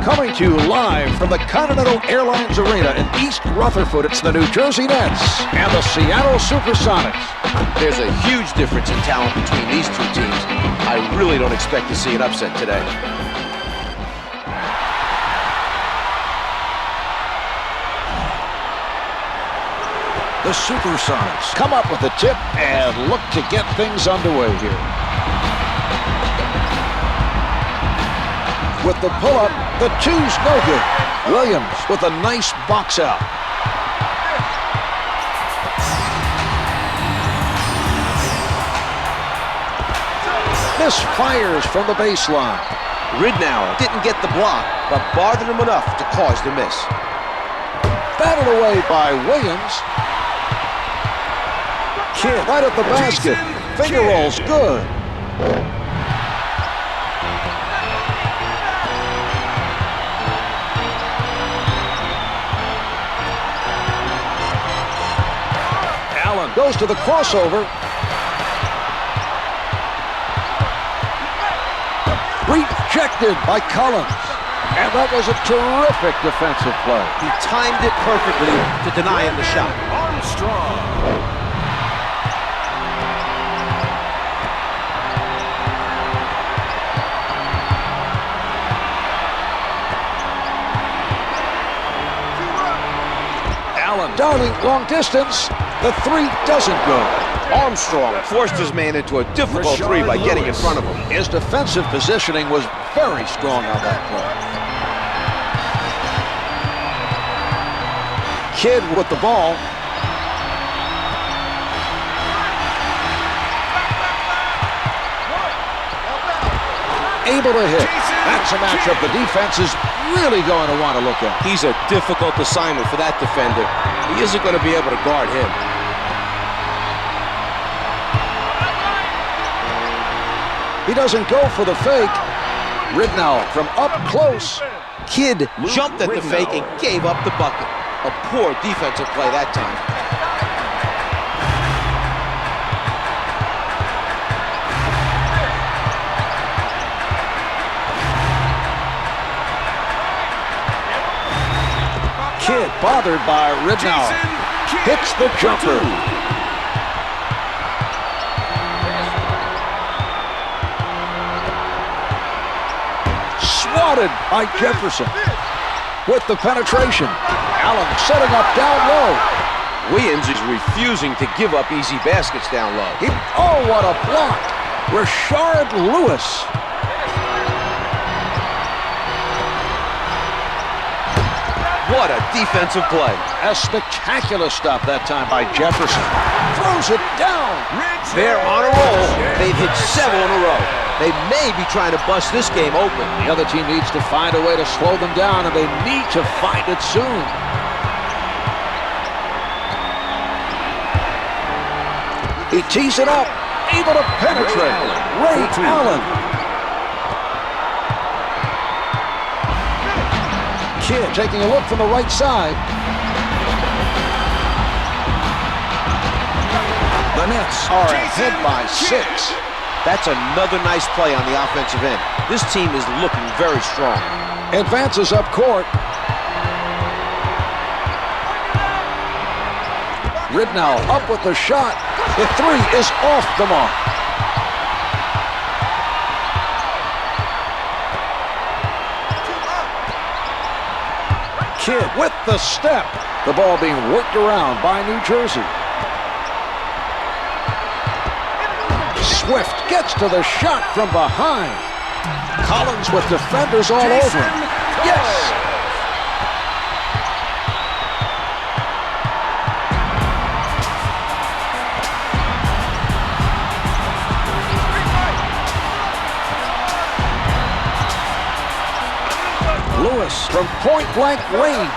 Coming to you live from the Continental Airlines Arena in East Rutherford, it's the New Jersey Nets and the Seattle Supersonics. There's a huge difference in talent between these two teams. I really don't expect to see an upset today. The Supersonics come up with the tip and look to get things underway here. With the pull-up, the two's no good. Williams with a nice box out. Misfires from the baseline. Ridnour didn't get the block, but bothered him enough to cause the miss. Battled away by Williams. Kidd right at the basket. Finger rolls good. Allen goes to the crossover. Rejected by Collins. And that was a terrific defensive play. He timed it perfectly to deny him the shot. Armstrong. Allen darting long distance. The three doesn't go. Armstrong forced his man into a difficult three by getting in front of him. His defensive positioning was very strong on that play. Kidd with the ball. Able to hit. That's a matchup the defense is really going to want to look at. He's a difficult assignment for that defender. He isn't going to be able to guard him. He doesn't go for the fake. Ridnour from up close. Kidd jumped at the fake and gave up the bucket. A poor defensive play that time. Kidd bothered by Ridnour. Hits the jumper. Swatted by Jefferson. With the penetration. Allen setting up down low. Williams is refusing to give up easy baskets down low. Oh, what a block. Rashard Lewis. What a defensive play. A spectacular stop that time by Jefferson. Throws it down. They're on a roll. They've hit several in a row. They may be trying to bust this game open. The other team needs to find a way to slow them down, and they need to find it soon. He tees it up. Able to penetrate. Ray Allen. Kidd taking a look from the right side. The Nets are ahead by 6. That's another nice play on the offensive end. This team is looking very strong. Advances up court. Ridnour up with the shot. The three is off the mark. Kidd with the step. The ball being worked around by New Jersey. Swift gets to the shot from behind. Collins with defenders all over him. Yes! Lewis from point-blank range.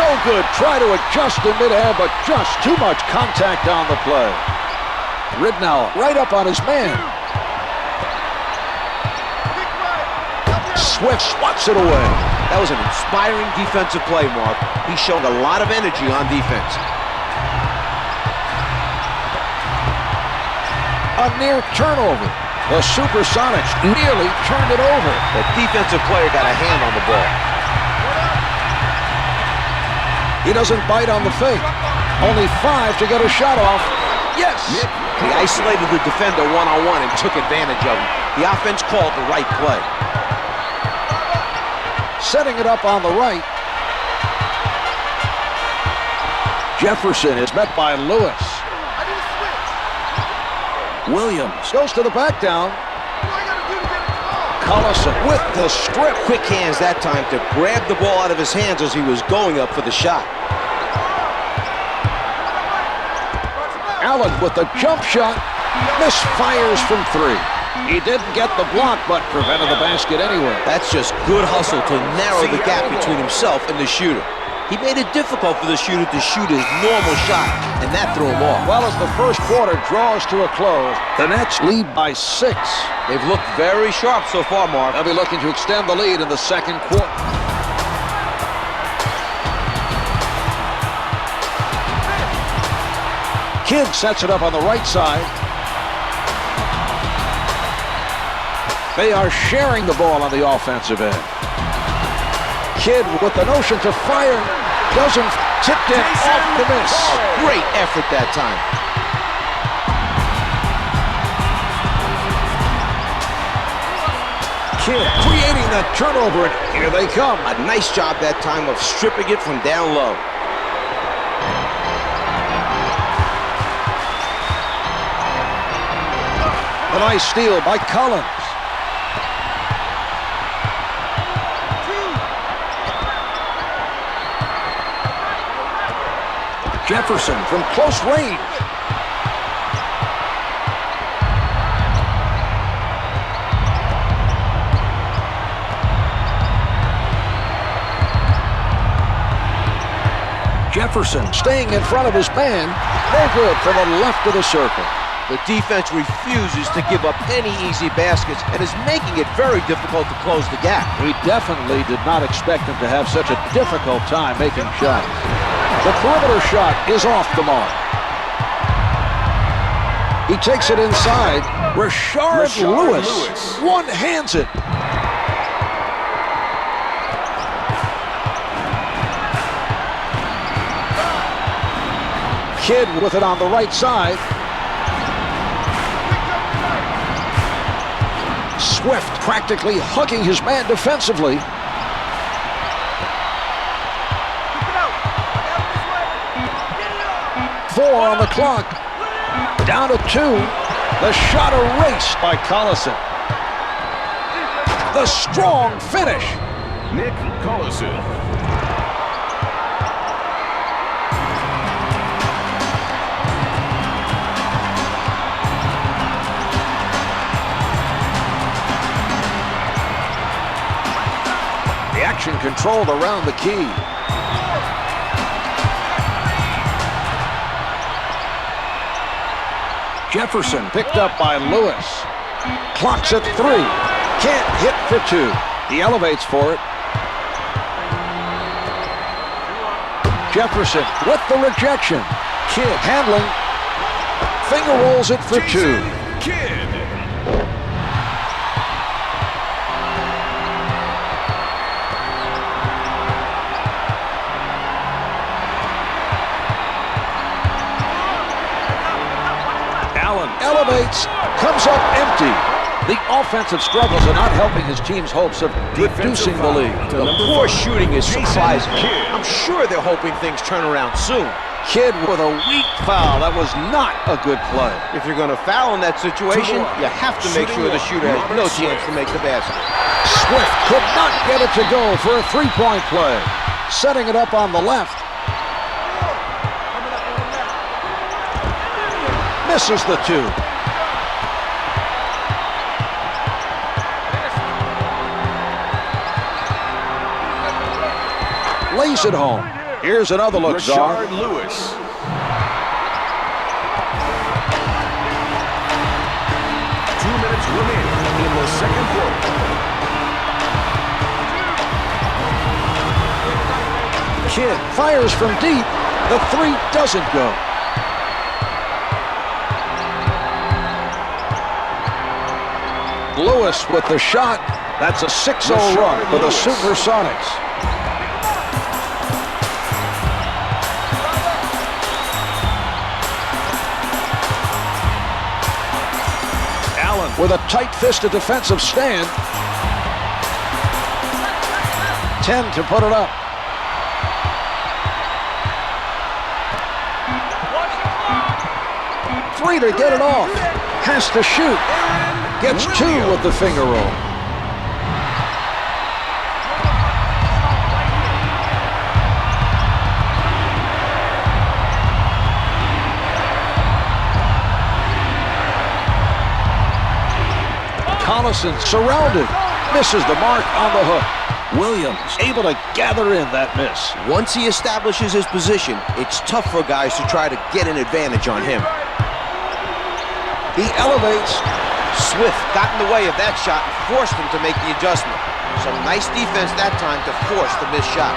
No good. Try to adjust in midair, but just too much contact on the play. Ridnour right up on his man. Swift swats it away. That was an inspiring defensive play, Mark. He's shown a lot of energy on defense. A near turnover. The Supersonics nearly turned it over. The defensive player got a hand on the ball. He doesn't bite on the fake. Only 5 to get a shot off. Yes! He isolated the defender one-on-one and took advantage of him. The offense called the right play. Setting it up on the right. Jefferson is met by Lewis. Williams goes to the back down. Collison with the strip. Quick hands that time to grab the ball out of his hands as he was going up for the shot. Allen with the jump shot. Misfires from 3. He didn't get the block, but prevented the basket anyway. That's just good hustle to narrow the gap between himself and the shooter. He made it difficult for the shooter to shoot his normal shot, and that threw him off. Well, as the first quarter draws to a close, the Nets lead by 6. They've looked very sharp so far, Mark. They'll be looking to extend the lead in the second quarter. Kidd sets it up on the right side. They are sharing the ball on the offensive end. Kidd with the notion to fire. Doesn't. Tipped in off the miss. Oh, great effort that time. Kidd creating that turnover, and here they come. A nice job that time of stripping it from down low. A nice steal by Collins. Jefferson from close range. Jefferson staying in front of his man. No good from the left of the circle. The defense refuses to give up any easy baskets and is making it very difficult to close the gap. We definitely did not expect him to have such a difficult time making shots. The perimeter shot is off the mark. He takes it inside. Rashard Lewis one-hands it. Kidd with it on the right side. Swift practically hugging his man defensively. Four on the clock. Down to 2. The shot erased by Collison. The strong finish. Nick Collison. The action controlled around the key. Jefferson picked up by Lewis. Clocks at 3. Can't hit for 2. He elevates for it. Jefferson with the rejection. Kidd handling. Finger rolls it for 2. Kidd. Allen elevates, comes up empty. The offensive struggles are not helping his team's hopes of reducing the lead. The poor shooting is surprising. I'm sure they're hoping things turn around soon. Kidd with a weak foul. That was not a good play. If you're going to foul in that situation, you have to make sure the shooter has no chance to make the basket. Swift could not get it to go for a three-point play. Setting it up on the left. Misses the 2. Lays it home. Here's another look, Czar. Rashard Lewis. Remaining in the second quarter. Kidd fires from deep. The 3 doesn't go. Lewis with the shot. That's a 6-0 run for the Supersonics. with a tight-fisted defensive stand. 10 to put it up. Three to get it off. Has to shoot. Gets two with the finger roll. Collison surrounded. Misses the mark on the hook. Williams able to gather in that miss. Once he establishes his position, it's tough for guys to try to get an advantage on him. He elevates. Swift got in the way of that shot and forced him to make the adjustment. Some nice defense that time to force the missed shot.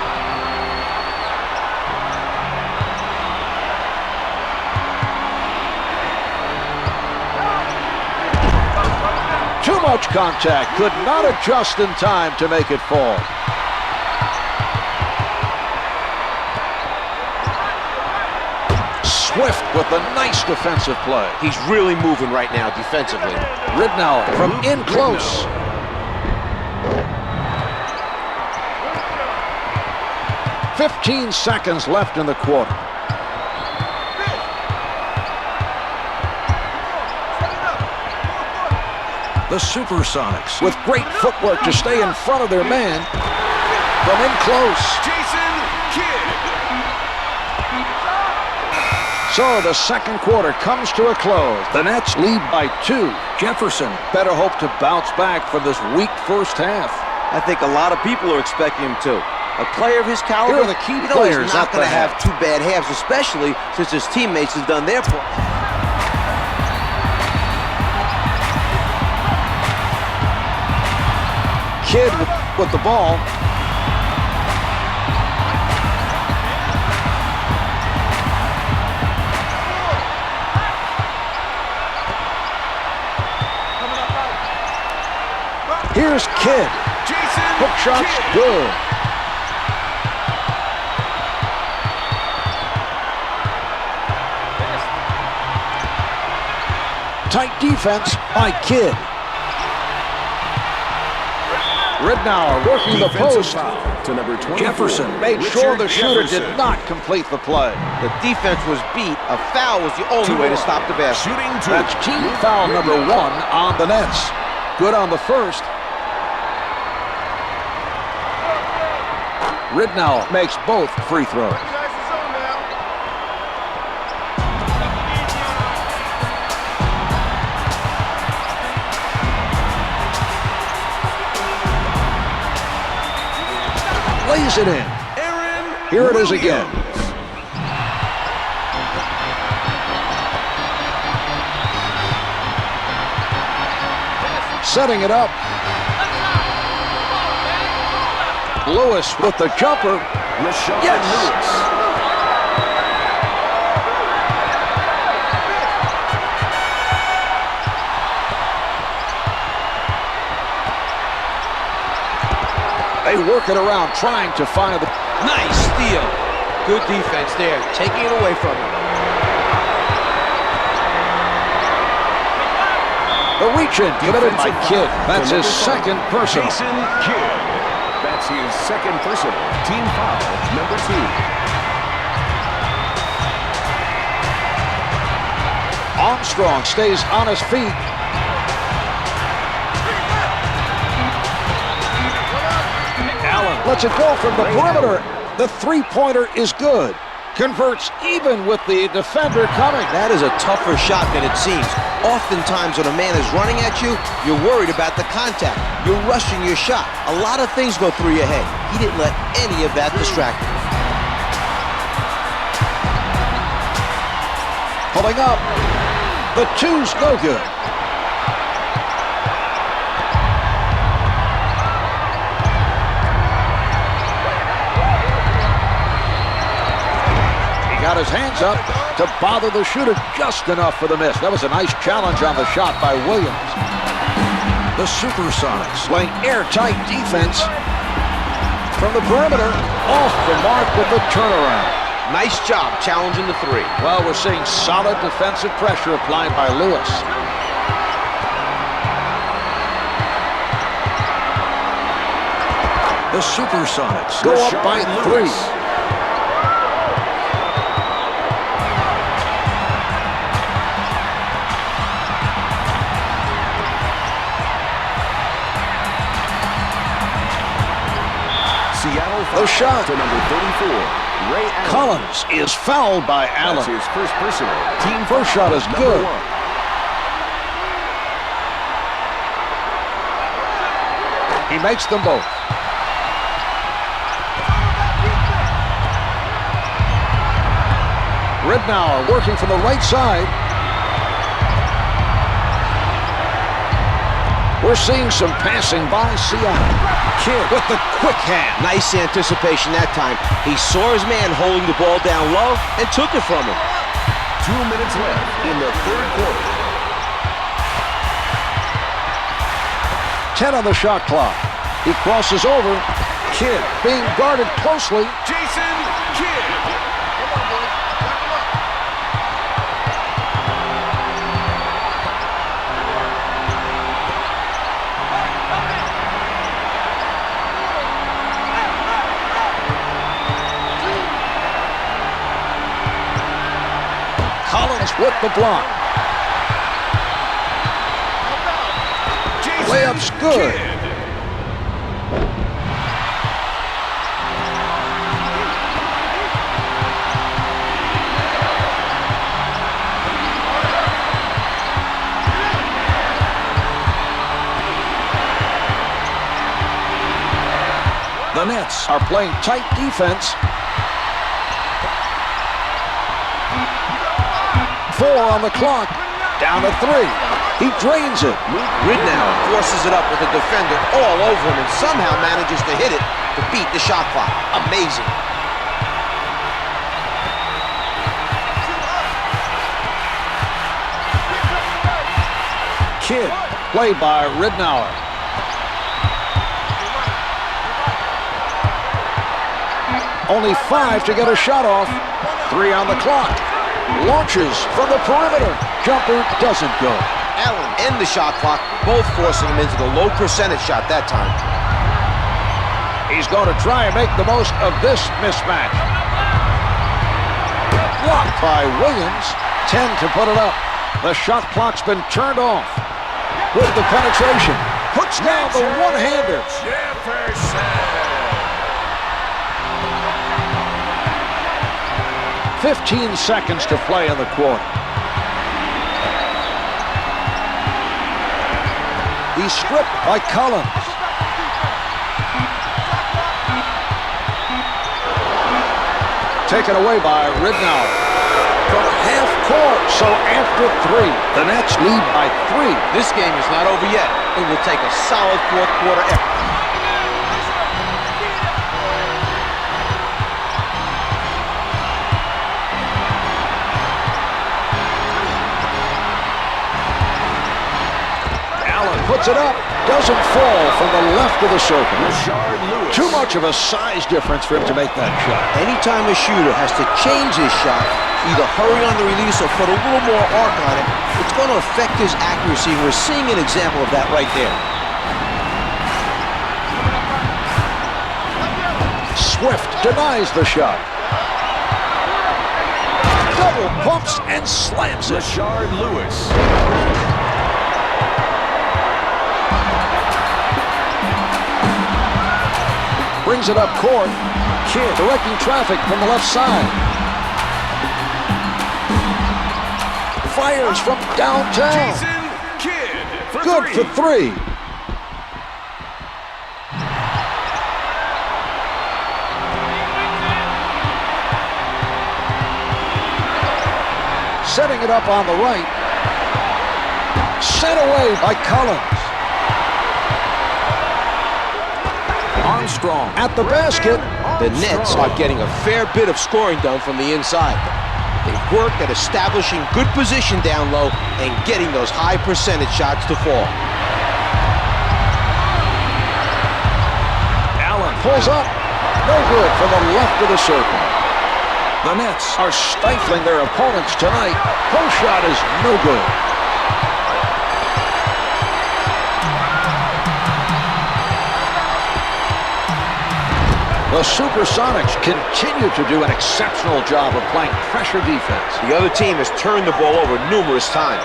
Too much contact. Could not adjust in time to make it fall. Swift with a nice defensive play. He's really moving right now defensively. Ridnour from in close. Ridnour. 15 seconds left in the quarter. The Supersonics with great footwork to stay in front of their man from in close. Jason Kidd. So the second quarter comes to a close. The Nets lead by 2. Jefferson better hope to bounce back from this weak first half. I think a lot of people are expecting him to. A player of his caliber, Here are the key players he's not at going the to have half. 2 bad halves, especially since his teammates have done their part. Kidd with the ball. Here's Kidd. Jason Hook shot's Kidd. good. Tight defense by Kidd. Ridnour working the Defensive post. foul to number 24. Jefferson made sure the shooter Jefferson. did not complete the play. The defense was beat. A foul was the only way to stop the basket. Shooting 2. That's team foul number 1 on the Nets. Good on the first. Ridnour makes both free throws. Lays it in. Here it is again. Setting it up. Lewis with the jumper. Rashawn Yes. Lewis. They work it around, trying to find the... Nice steal. Good defense there, taking it away from him. The reach-in committed by Defensive Kidd. foul That's to his number 5, second personal. Jason Kidd. That's his second personal. Team foul number 2. Armstrong stays on his feet. Allen lets it go from the perimeter. The three-pointer is good. Converts even with the defender coming. That is a tougher shot than it seems. Oftentimes when a man is running at you, you're worried about the contact. You're rushing your shot. A lot of things go through your head. He didn't let any of that distract him. Pulling up. The two's no good. Got his hands up to bother the shooter just enough for the miss. That was a nice challenge on the shot by Williams. The Supersonics playing airtight defense from the perimeter. Off the mark with the turnaround. Nice job challenging the 3. Well, we're seeing solid defensive pressure applied by Lewis. The Supersonics go up by 3. Seattle The shot to number 34, Ray Allen. Collins is fouled by Allen. That's his first personal. Team First shot is number good. 1. He makes them both. Ridnour working from the right side. We're seeing some passing by Seattle. Kidd with the quick hand. Nice anticipation that time. He saw his man holding the ball down low and took it from him. 2 minutes left in the third quarter. 10 on the shot clock. He crosses over. Kidd being guarded closely. Jason Kidd. Collins with the block. Jason Layup's good. Kidd. The Nets are playing tight defense. 4 on the clock. Down to 3. He drains it. Ridnour forces it up with a defender all over him and somehow manages to hit it to beat the shot clock. Amazing. Kidd played by Ridnour. Only 5 to get a shot off. 3 on the clock. Launches from the perimeter. Jumper doesn't go. Allen and the shot clock, both forcing him into the low percentage shot that time. He's going to try and make the most of this mismatch. Blocked by Williams. 10 to put it up. The shot clock's been turned off. With the penetration. Puts down the one-hander. Jefferson. 15 seconds to play in the quarter. He's stripped by Collins. Taken away by Ridnour. From half court, so after 3, the Nets lead by 3. This game is not over yet. It will take a solid fourth quarter effort. Puts it up, doesn't fall from the left of the circle. Rashard Lewis. Too much of a size difference for him to make that shot. Anytime a shooter has to change his shot, either hurry on the release or put a little more arc on it, it's going to affect his accuracy. We're seeing an example of that right there. Swift denies the shot. Double pumps and slams it. Rashard Lewis. Brings it up court. Kidd directing traffic from the left side. Fires from downtown. Jason Kidd for Good 3. for 3. Setting it up on the right. Sent away by Collins. Armstrong at the basket. The Nets are getting a fair bit of scoring done from the inside. They work at establishing good position down low and getting those high percentage shots to fall. Allen pulls up. No good from the left of the circle. The Nets are stifling their opponents tonight. Post shot is no good. The Supersonics continue to do an exceptional job of playing pressure defense. The other team has turned the ball over numerous times.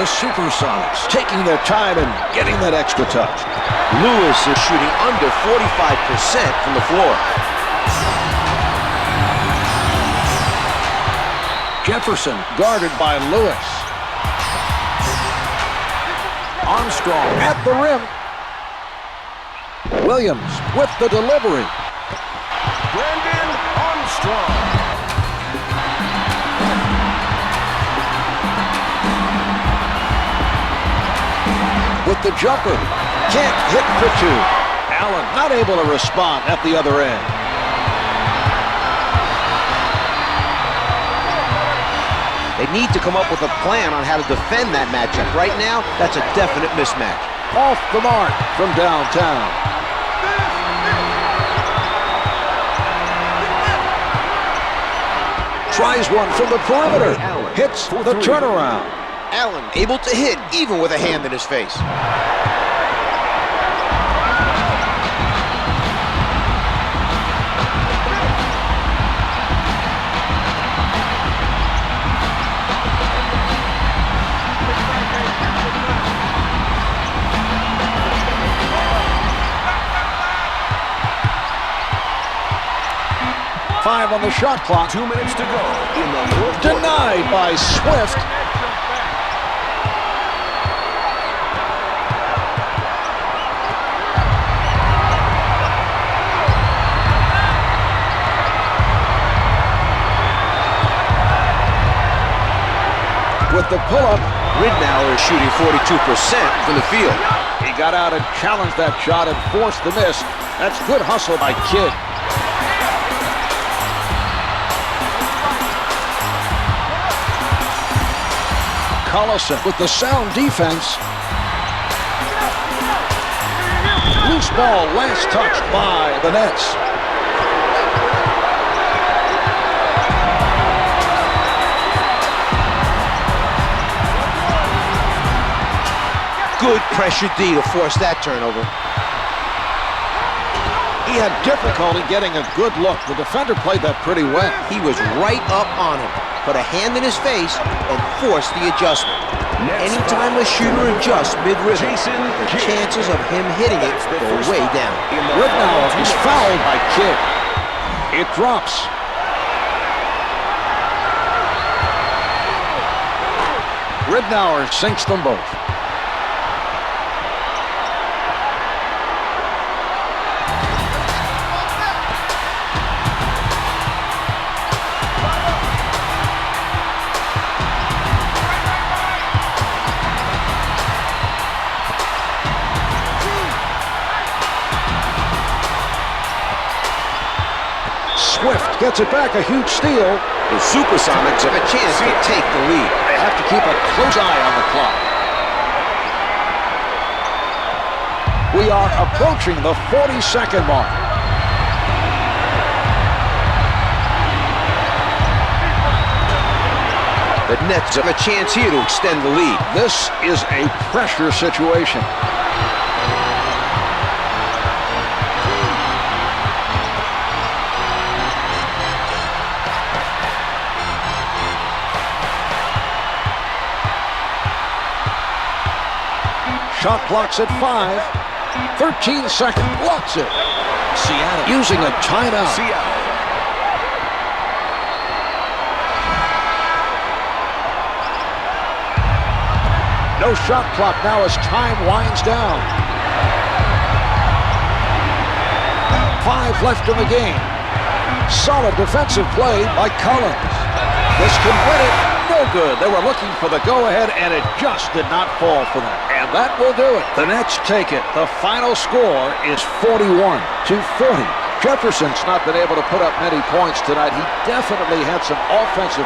The Supersonics taking their time and getting that extra touch. Lewis is shooting under 45% from the floor. Jefferson guarded by Lewis. Armstrong at the rim. Williams with the delivery. Brandon Armstrong. With the jumper. Can't hit for two. Allen not able to respond at the other end. They need to come up with a plan on how to defend that matchup. Right now, that's a definite mismatch. Off the mark from downtown. Tries one from the perimeter. Hits the turnaround. Allen able to hit even with a hand in his face. Five on the shot clock. 2 minutes to go in the fourth quarter. Denied by Swift. With the pull-up, Ridnour is shooting 42% from the field. he got out and challenged that shot and forced the miss. That's good hustle by Kidd. Collison with the sound defense. Loose ball, last touch by the Nets. Good pressure D to force that turnover. He had difficulty getting a good look. The defender played that pretty well. He was right up on him, put a hand in his face, and forced the adjustment. Anytime a shooter adjusts mid-rhythm, the chances of him hitting it go way down. Ridnour is fouled by Kidd. It drops. Ridnour sinks them both. Swift gets it back, a huge steal. The Supersonics have a chance to take the lead. They have to keep a close eye on the clock. We are approaching the 40-second mark. The Nets have a chance here to extend the lead. This is a pressure situation. Shot clock's at 5. 13 seconds. Blocks it. Seattle using a timeout. Seattle. No shot clock now as time winds down. 5 left in the game. Solid defensive play by Collins. This can win it. No good. They were looking for the go-ahead, and it just did not fall for them. And that will do it. The Nets take it. The final score is 41-40. Jefferson's not been able to put up many points tonight. He definitely had some offensive